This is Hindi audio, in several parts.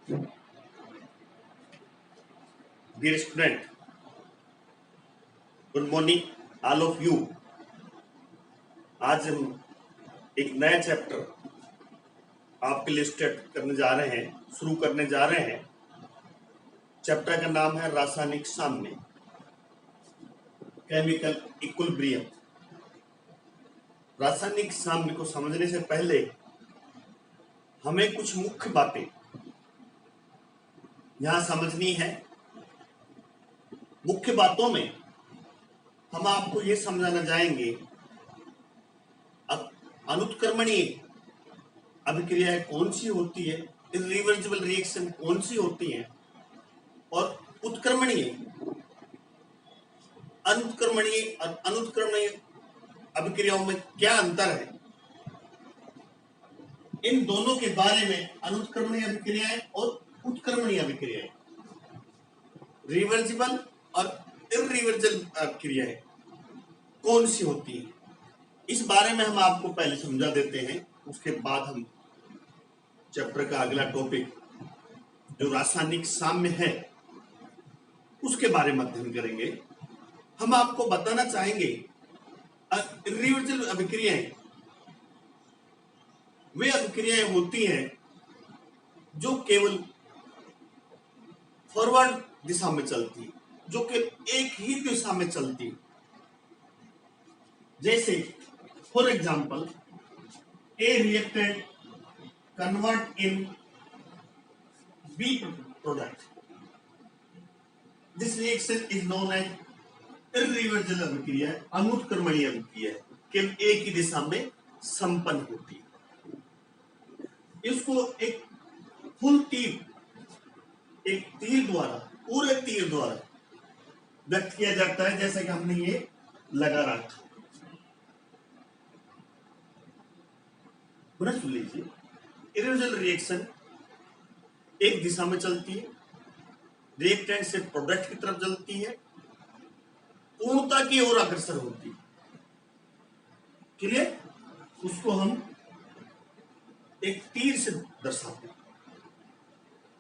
Dear student, good morning all of you. आज हम एक नया चैप्टर आपके लिए शुरू करने जा रहे हैं। चैप्टर का नाम है रासायनिक साम्य, केमिकल इक्विलिब्रियम। रासायनिक साम्य को समझने से पहले हमें कुछ मुख्य बातें यहां समझनी है। मुख्य बातों में हम आपको ये समझाना चाहेंगे अनुत्क्रमणीय अभिक्रियाएं कौन सी होती है, इरिवर्सिबल रिएक्शन कौन सी होती है, और उत्क्रमणीय अनुत्क्रमणीय अभिक्रियाओं में क्या अंतर है। इन दोनों के बारे में, अनुत्क्रमणीय अभिक्रियाएं और उत्क्रमणीय अभिक्रियाएं, रिवर्सिबल और इरिवर्सिबल अभिक्रियाएं कौन सी होती है, इस बारे में हम आपको पहले समझा देते हैं। उसके बाद हम चैप्टर का अगला टॉपिक जो रासायनिक साम्य है उसके बारे में अध्ययन करेंगे। हम आपको बताना चाहेंगे इरिवर्सिबल अभिक्रियाएं वे अभिक्रियाएं होती हैं जो केवल फॉरवर्ड दिशा में चलती, जो केवल एक ही दिशा में चलती। जैसे for example, a reactant convert in B product, this reaction is known as irreversible अभिक्रिया, अनुत्क्रमणीय अभिक्रिया, केवल एक ही दिशा में संपन्न होती है। इसको एक फुल तीर, एक तीर द्वारा, पूरे तीर द्वारा व्यक्त किया जाता है, जैसे कि हमने ये लगा रखा। सुन लीजिए, इरिवर्सिबल रिएक्शन एक दिशा में चलती है, रिएक्टेंट से प्रोडक्ट की तरफ चलती है, पूर्णता की ओर अग्रसर होती है। क्लियर? उसको हम एक तीर से दर्शाते हैं।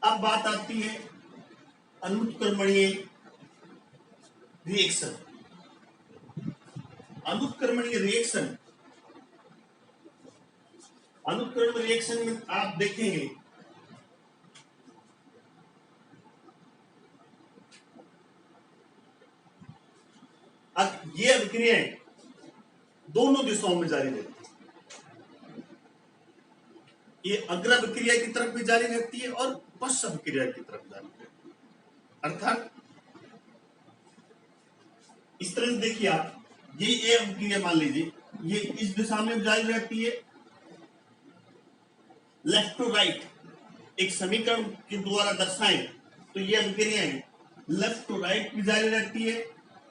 अब बात आती है अनुत्क्रमणीय रिएक्शन। अनुत्क्रमणीय रिएक्शन में आप देखेंगे अब ये अभिक्रियाएं दोनों दिशाओं में जारी रहती है। ये अग्र अभिक्रिया की तरफ भी जारी रहती है और पश्च अभिक्रिया की तरफ जारी रहती है। अर्थात इस तरह से देखिए आप, ये ए अभिक्रिया मान लीजिए, ये इस दिशा में जारी रहती है, लेफ्ट टू राइट एक समीकरण के द्वारा दर्शाएं तो ये अभिक्रियाएं लेफ्ट टू राइट भी जारी रहती है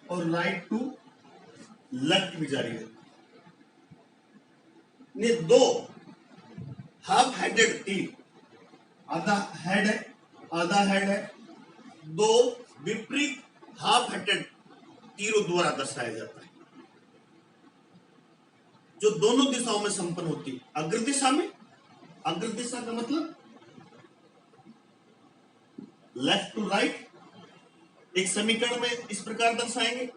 और राइट टू लेफ्ट भी जारी रहती है। ये दो हाफ हेडेड तीर, आधा हेड है, दो विपरीत हाफ हेडेड तीरों द्वारा दर्शाया जाता है, जो दोनों दिशाओं में संपन्न होती है। अग्र दिशा में, अग्र दिशा का मतलब लेफ्ट टू राइट एक समीकरण में इस प्रकार दर्शाएंगे,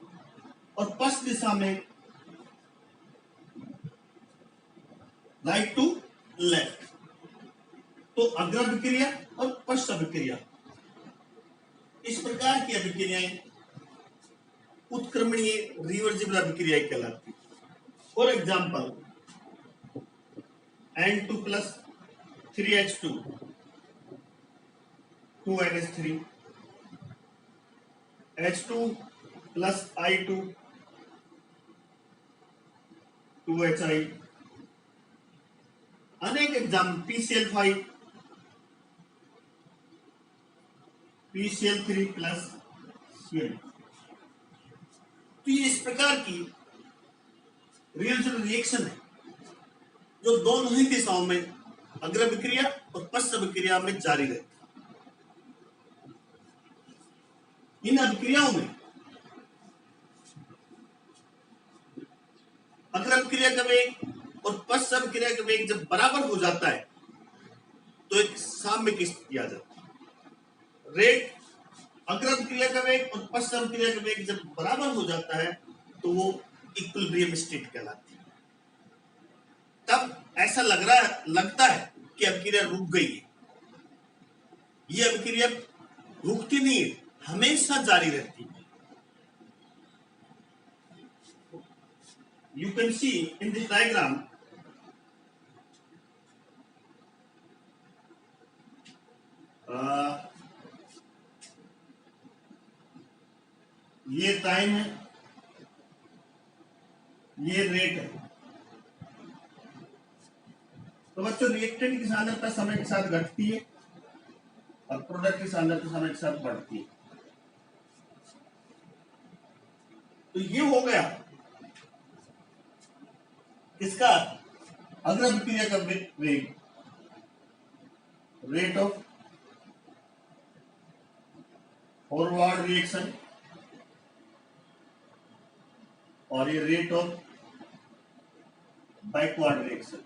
और पश्च दिशा में राइट टू लेफ्ट। तो अग्र अभिक्रिया और पश्च अभिक्रिया, इस प्रकार की अभिक्रियाएं उत्क्रमणीय रिवर्सिबल अभिक्रिया कहलाती है। For example, N2 plus 3H2 2NH3, H2 plus I2 2HI, अनेक example, PCl5 PCl3 plus Cl। तो ये इस प्रकार की रिवर्सिबल रिएक्शन है जो दोनों ही दिशाओं में, अग्र अभिक्रिया और पश्च अभिक्रिया में जारी रहती है। इन अभिक्रियाओं में अग्र अभिक्रिया का वेग और पश्च अभिक्रिया का वेग जब बराबर हो जाता है तो एक साम्य की स्थिति आ जाती है। रेट अग्र अभिक्रिया का वेग और पश्च अभिक्रिया का वेग जब बराबर हो जाता है तो वो इक्विलिब्रियम स्टेट कहलाती है। तब ऐसा लगता है कि अभिक्रिया रुक गई है। ये अभिक्रिया रुकती नहीं है, हमेशा जारी रहती है। You can see in this diagram ये टाइम है, ये रेट है। तो बच्चों रिएक्टेंट की सांद्रता समय के साथ घटती है और प्रोडक्ट की सांद्रता समय के साथ बढ़ती है। तो ये हो गया इसका अग्र अभिक्रिया का वेग, रेट ऑफ फॉरवर्ड रिएक्शन, और ये rate of backward reaction.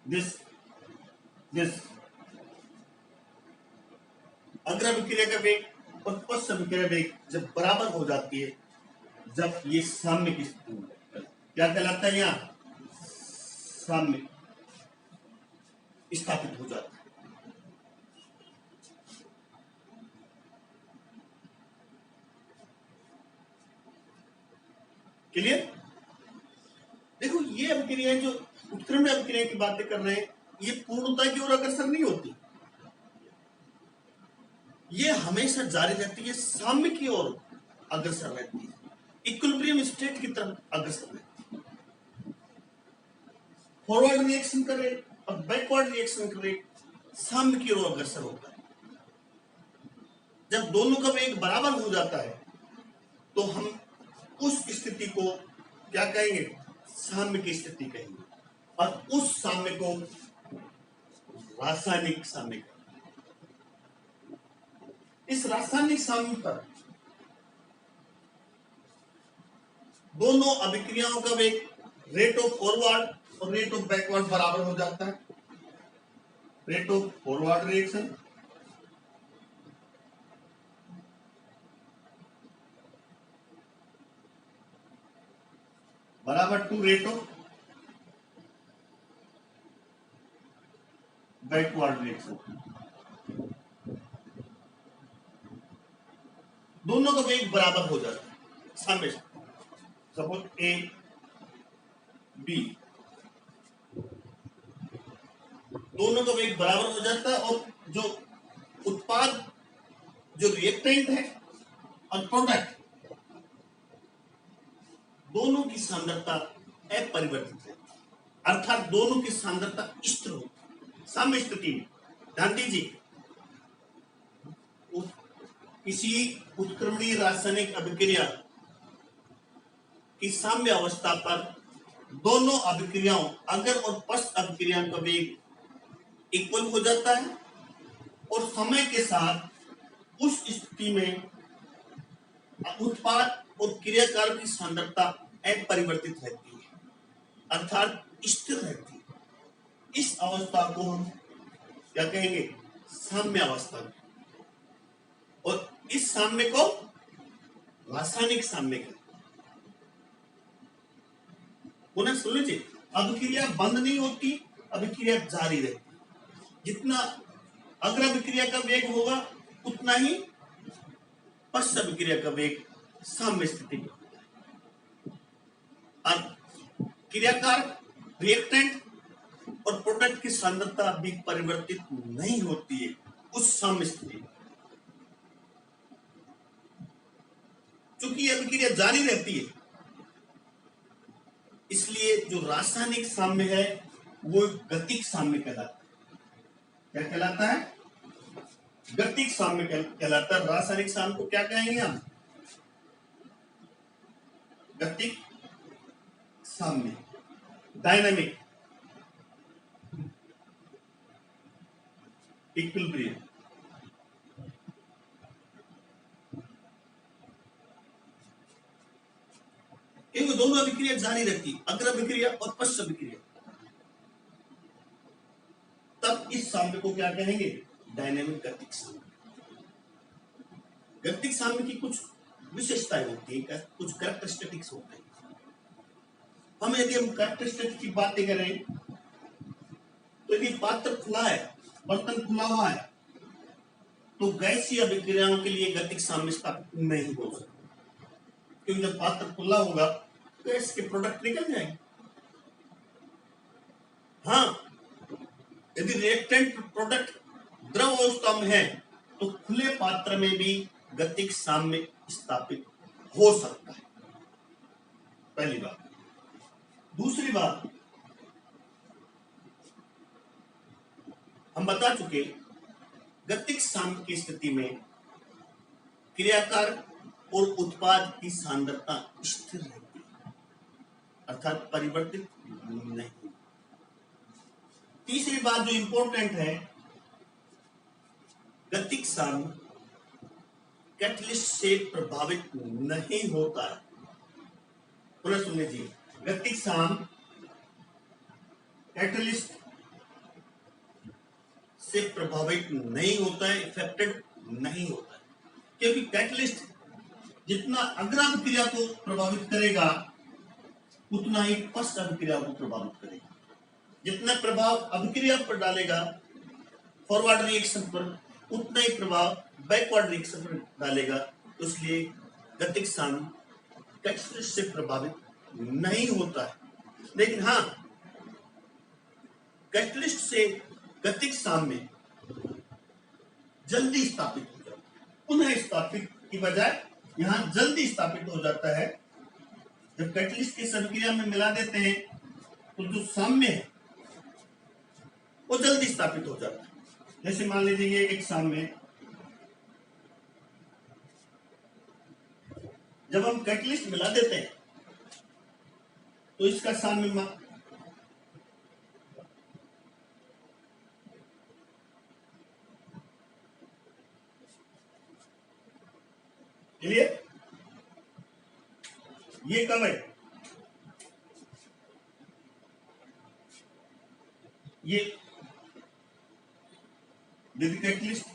This अग्र अभिक्रिया का वेग और पश्च अभिक्रिया वेग जब बराबर हो जाती है, जब ये साम्य की स्थिति में क्या कहलाता है, यहाँ साम्य स्थापित हो जाता है। क्लियर? देखो ये अभिक्रिया जो उत्क्रमण अभिक्रिया की बातें कर रहे हैं, ये पूर्णता की ओर अग्रसर नहीं होती, ये हमेशा जारी रहती है, साम्य की ओर अग्रसर रहती है, इक्विलिब्रियम स्टेट की तरफ अग्रसर रहती है। फॉरवर्ड रिएक्शन करे और बैकवर्ड रिएक्शन करे, साम्य की ओर अग्रसर होता है। जब दोनों का वेग बराबर हो जाता है तो हम उस स्थिति को क्या कहेंगे, साम्य की स्थिति कहेंगे, और उस साम्य को रासायनिक साम्य कहेंगे। इस रासायनिक साम्य पर दोनों अभिक्रियाओं का वेग, रेट ऑफ फॉरवर्ड और रेट ऑफ बैकवर्ड बराबर हो जाता है। रेट ऑफ फॉरवर्ड रिएक्शन बराबर to rate of backward reaction. दोनों का वेग बराबर हो जाता है साम्य। सपोज ए बी, दोनों का वेग बराबर हो जाता है और जो उत्पाद, जो रिएक्टेंट है और प्रोडक्ट, दोनों की सांद्रता अपरिवर्तित है, अर्थात दोनों की सांद्रता स्थिर होती है साम्य स्थिति में। ध्यान दीजिए, किसी उत्क्रमणीय रासायनिक अभिक्रिया की साम्य अवस्था पर दोनों अभिक्रियाओं अग्र और पश्च अभिक्रियाओं का वेग इक्वल हो जाता है और समय के साथ उस स्थिति में उत्पाद और क्रियाकारक की सांद्रता अपरिवर्तित रहती है, अर्थात स्थिर रहती है। इस अवस्था को हम क्या कहेंगे, साम्य अवस्था। और इस साम्य को रासायनिक साम्य कहते हैं। पुनः सुन लीजिए, अभिक्रिया बंद नहीं होती, अभिक्रिया जारी रहती। जितना अग्र अभिक्रिया का वेग होगा उतना ही पश्च अभिक्रिया का वेग साम्य स्थिति में होता है। अब क्रियाकारक, रिएक्टेंट और प्रोडक्ट की सांद्रता भी परिवर्तित नहीं होती है उस साम्य स्थिति में, चूंकि यह अभिक्रिया जारी रहती है। इसलिए जो रासायनिक साम्य है वो गतिक साम्य कहलाता है। क्या कहलाता है? गतिक साम्य कहलाता है। रासायनिक साम्य को क्या कहेंगे हम? गतिक साम्य, डायनामिक इक्विलिब्रियम। दोनों अभिक्रिया जारी रहती है, अग्र अभिक्रिया और पश्च अभिक्रिया। तब इस साम्य को क्या कहेंगे? डायनेमिक गतिक साम्य। गतिक साम्य की कुछ विशेषताएं होती है, कुछ कैरेक्टरिस्टिक्स होते हैं। यदि हम कैरेक्टरिस्टिक्स की बातें करें तो यदि पात्र खुला है, बर्तन खुला हुआ है, तो गैसीय अभिक्रियाओं के लिए गतिक साम्य स्थापित नहीं हो सकता, क्योंकि जब पात्र खुला होगा गैस के प्रोडक्ट निकल जाएंगे। हाँ, यदि रिएक्टेंट प्रोडक्ट द्रव अवस्था में है तो खुले पात्र में भी गतिक साम्य स्थापित हो सकता है, पहली बात। दूसरी बात, हम बता चुके गतिक साम्य की स्थिति में क्रियाकार और उत्पाद की सांद्रता स्थिर रहती है, अर्थात परिवर्तित नहीं। तीसरी बात जो इंपॉर्टेंट है, गतिक साम्य कैटलिस्ट से प्रभावित नहीं होता है। पुनः सुन लीजिए, गतिक साम्य कैटलिस्ट से प्रभावित नहीं होता है, इफेक्टेड नहीं होता है, क्योंकि कैटलिस्ट जितना अग्र अभिक्रिया को प्रभावित करेगा उतना ही पश्च अभिक्रिया को प्रभावित करेगा। जितना प्रभाव अभिक्रिया पर डालेगा फॉरवर्ड रिएक्शन पर, उतना ही प्रभाव बैकवर्ड रिएक्शन पर डालेगा। तो इसलिए गतिक साम्य कैटलिस्ट से प्रभावित नहीं होता है। लेकिन हाँ, कैटलिस्ट से गतिक साम्य जल्दी स्थापित हो जाता है, पुनः स्थापित की बजाय यहां जल्दी स्थापित हो जाता है। जब कैटलिस्ट की अभिक्रिया में मिला देते हैं तो जो साम्य है वो जल्दी स्थापित हो जाता है। जैसे मान लीजिए ये एक साम्य, जब हम कैटलिस्ट मिला देते हैं तो इसका साम्य क्लियर? ये कब है? ये विद कैटलिस्ट,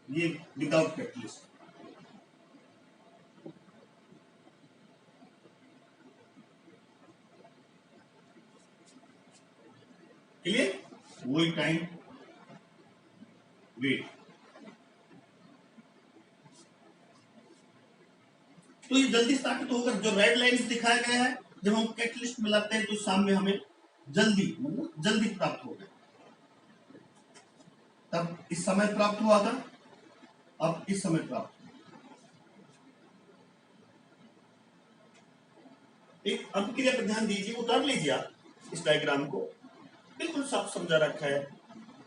ये विदाउट कैटलिस्ट। क्लियर? वही टाइम वेट। तो ये जल्दी स्थापित होकर जो रेड लाइन्स दिखाया गया है, जब हम कैटलिस्ट मिलाते हैं तो सामने हमें जल्दी जल्दी प्राप्त हो गया। तब इस समय प्राप्त हुआ था, अब इस समय प्राप्त। एक अभिक्रिया पर ध्यान दीजिए, उतार लीजिए आप इस डायग्राम को, बिल्कुल साफ समझा रखा है।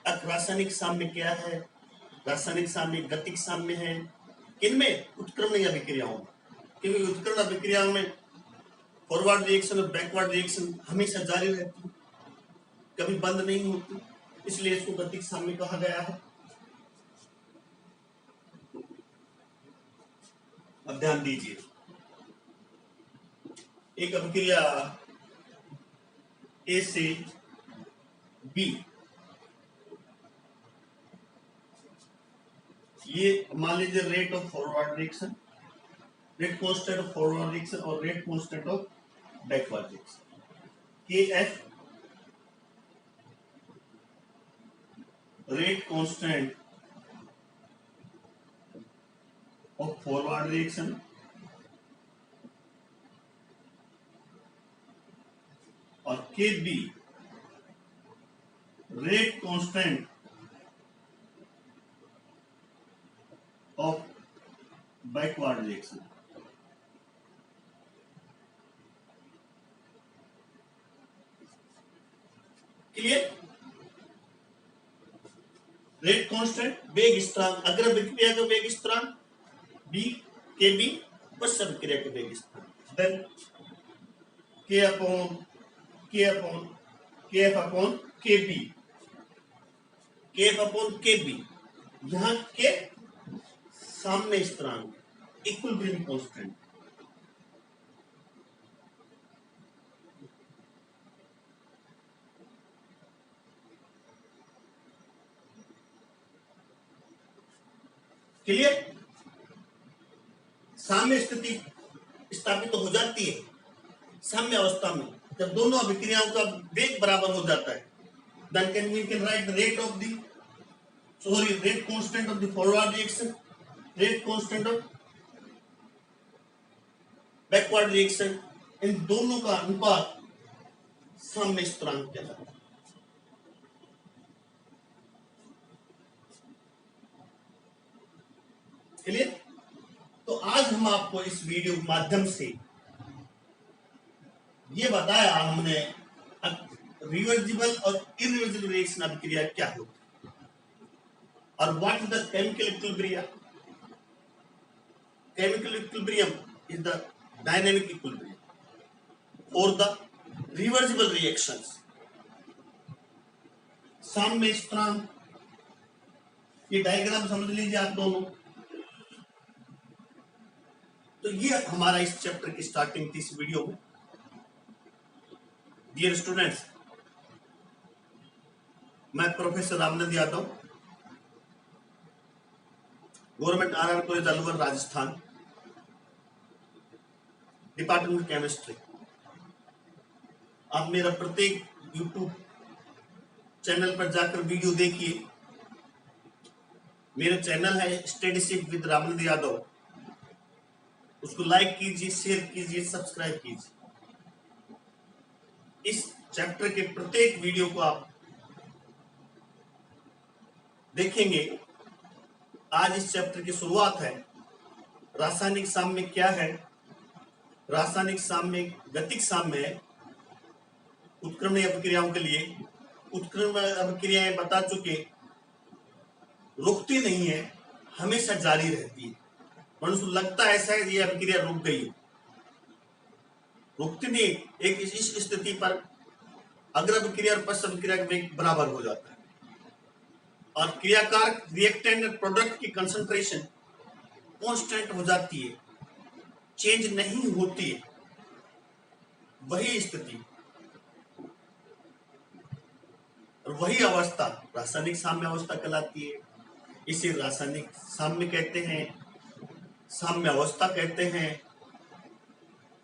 रासायनिक साम्य क्या है, रासायनिक साम्य गतिक साम्य है, इनमें उत्क्रमणीय अभिक्रियाओं में, क्योंकि उत्क्रमण अभिक्रियाओं में फॉरवर्ड रिएक्शन और बैकवर्ड रिएक्शन हमेशा जारी रहती है, कभी बंद नहीं होती, इसलिए इसको गतिक साम्य कहा गया है। अब ध्यान दीजिए, एक अभिक्रिया ए से बी, ये मान लीजिए rate of forward reaction, rate constant of forward reaction और rate constant of backward reaction, KF rate constant of forward reaction और KB rate constant of backward reaction. Clear? Rate constant, वेग स्थिरांक, अग्र अभिक्रिया का वेग स्थिरांक B KB, पश्च अभिक्रिया का वेग स्थिरांक, then KF upon KB, KF upon KB, यहाँ के साम्य स्थिरांक, इक्विलिब्रियम कांस्टेंट। क्लियर? साम्य स्थिति स्थापित तो हो जाती है साम्य अवस्था में जब दोनों अभिक्रियाओं का वेग बराबर हो जाता है। Then we can write the rate constant of the forward reaction, rate constant of backward reaction, इन दोनों का अनुपात साम्य स्थिरांक कहलाता है। क्लियर? तो आज हम आपको इस वीडियो के माध्यम से ये बताया हमने रिवर्सिबल और इरिवर्सिबल रिएक्शन अभिक्रिया क्या होती है और what is the chemical equilibrium. Chemical equilibrium is the dynamic equilibrium और द रिवर्सिबल रिएक्शंस। साम्य स्थिरांक, ये डायग्राम समझ लीजिए आप दोनों। तो ये हमारा इस चैप्टर की स्टार्टिंग थी इस वीडियो में। डियर स्टूडेंट्स, मैं professor Ramanand Yadav, government R college Alwar Rajasthan, department of chemistry. आप मेरा प्रत्येक यूट्यूब चैनल पर जाकर वीडियो देखिए। मेरा चैनल है स्टडीशिप विद रामनंद यादव, उसको लाइक कीजिए, शेयर कीजिए, सब्सक्राइब कीजिए। इस चैप्टर के प्रत्येक वीडियो को आप देखेंगे। आज इस चैप्टर की शुरुआत है। रासायनिक साम्य क्या है? रासायनिक साम्य गतिक साम्य है उत्क्रमणीय अभिक्रियाओं के लिए। उत्क्रमण अभिक्रियाएं बता चुके, रुकती नहीं है, हमेशा जारी रहती है। मनुष्य लगता है ऐसा है ये अभिक्रिया रुक गई, रुकती नहीं। एक इस स्थिति पर अग्र अभिक्रिया और पश्च अभिक्रिया का वेग बराबर हो जाता है और क्रियाकार रिएक्टेंट और प्रोडक्ट की कंसंट्रेशन कांस्टेंट हो जाती है, चेंज नहीं होती है। वही स्थिति और वही अवस्था रासायनिक साम्य अवस्था कहलाती है। इसे रासायनिक साम्य कहते हैं, साम्य अवस्था कहते हैं।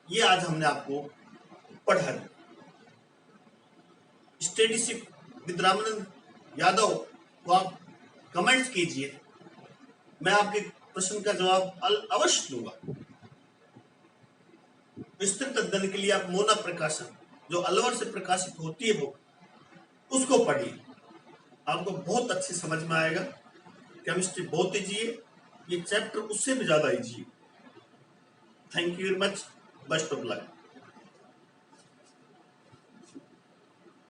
ये आज हमने आपको पढ़ा। स्टडीशिप विद रामनंद यादव को आप कमेंट्स कीजिए, मैं आपके प्रश्न का जवाब अवश्य दूंगा। विस्तृत अध्ययन के लिए आप मोना प्रकाशन जो अलवर से प्रकाशित होती है बुक, उसको पढ़िए, आपको बहुत अच्छी समझ में आएगा। केमिस्ट्री बहुत इजी है, ये चैप्टर उससे भी ज्यादा इजी है। Thank you very much, best of luck.